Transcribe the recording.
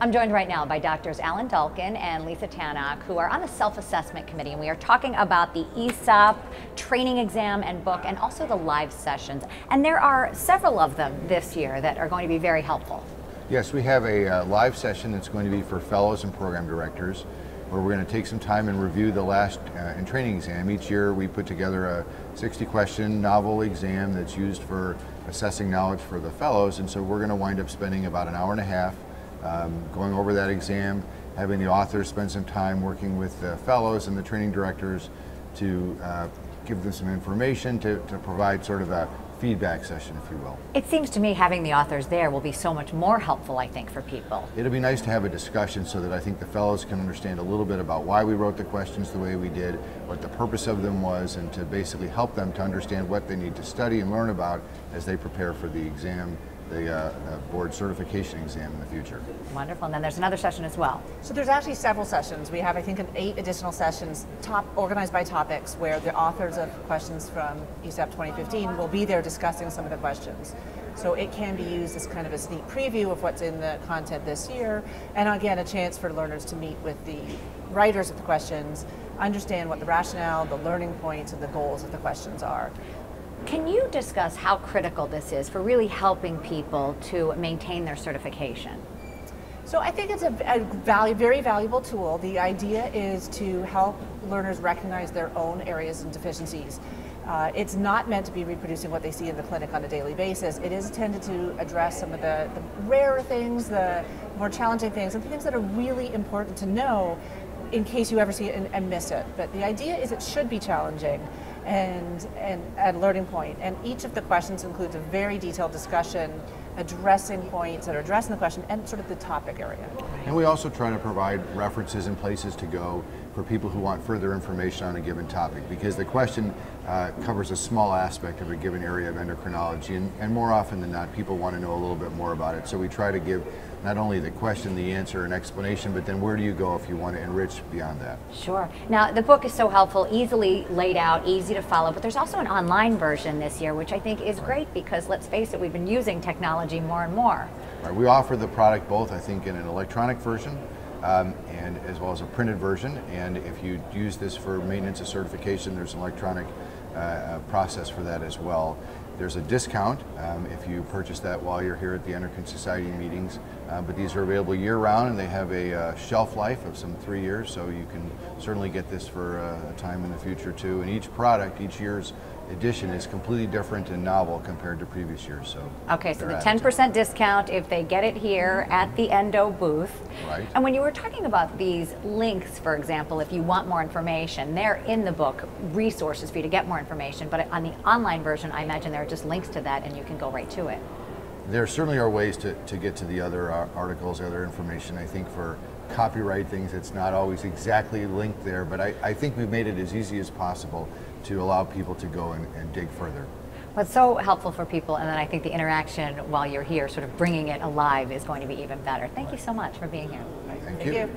I'm joined right now by Doctors Alan Dalkin and Lisa Tannock, who are on the self-assessment committee, and we are talking about the ESOP training exam and book, and also the live sessions. And there are several of them this year that are going to be very helpful. Yes, we have a live session that's going to be for fellows and program directors, where we're going to take some time and review the last and training exam. Each year we put together a 60-question novel exam that's used for assessing knowledge for the fellows, and so we're going to wind up spending about an hour and a half going over that exam, having the authors spend some time working with the fellows and the training directors to give them some information to provide sort of a feedback session, if you will. It seems to me having the authors there will be so much more helpful, I think, for people. It'll be nice to have a discussion so that I think the fellows can understand a little bit about why we wrote the questions the way we did, what the purpose of them was, and to basically help them to understand what they need to study and learn about as they prepare for the exam, the board certification exam in the future. Wonderful. And then there's another session as well. So there's actually several sessions. We have, I think, 8 additional sessions organized by topics, where the authors of questions from ESOP 2015 will be there discussing some of the questions. So it can be used as kind of a sneak preview of what's in the content this year, and again, a chance for learners to meet with the writers of the questions, understand what the rationale, the learning points, and the goals of the questions are. Can you discuss how critical this is for really helping people to maintain their certification? So I think it's a very valuable tool. The idea is to help learners recognize their own areas and deficiencies. It's not meant to be reproducing what they see in the clinic on a daily basis. It is intended to address some of the rarer things, the more challenging things, and things that are really important to know in case you ever see it and miss it. But the idea is it should be challenging and a learning point. And each of the questions includes a very detailed discussion addressing points that are addressing the question and sort of the topic area. And we also try to provide references and places to go for people who want further information on a given topic, because the question covers a small aspect of a given area of endocrinology, and more often than not people want to know a little bit more about it. So we try to give not only the question, the answer, and explanation, but then where do you go if you want to enrich beyond that? Sure. Now, the book is so helpful, easily laid out, easy to follow, but there's also an online version this year, which I think is great because, let's face it, we've been using technology more and more. Right. We offer the product both, I think, in an electronic version and as well as a printed version, and if you use this for maintenance of certification, there's an electronic process for that as well. There's a discount if you purchase that while you're here at the Endocrine Society meetings, but these are available year-round, and they have a shelf life of some 3 years, so you can certainly get this for a time in the future too. And each product, each year's edition, is completely different and novel compared to previous years. So okay, so the 10% discount if they get it here at the ENDO booth. Right. And when you were talking about these links, for example, if you want more information, they're in the book, resources for you to get more information, but on the online version, I imagine there are just links to that and you can go right to it. There certainly are ways to get to the other articles, other information. I think for copyright things, it's not always exactly linked there, but I think we've made it as easy as possible to allow people to go and dig further. Well, it's so helpful for people, and then I think the interaction while you're here, sort of bringing it alive, is going to be even better. Thank you so much for being here. Thank you.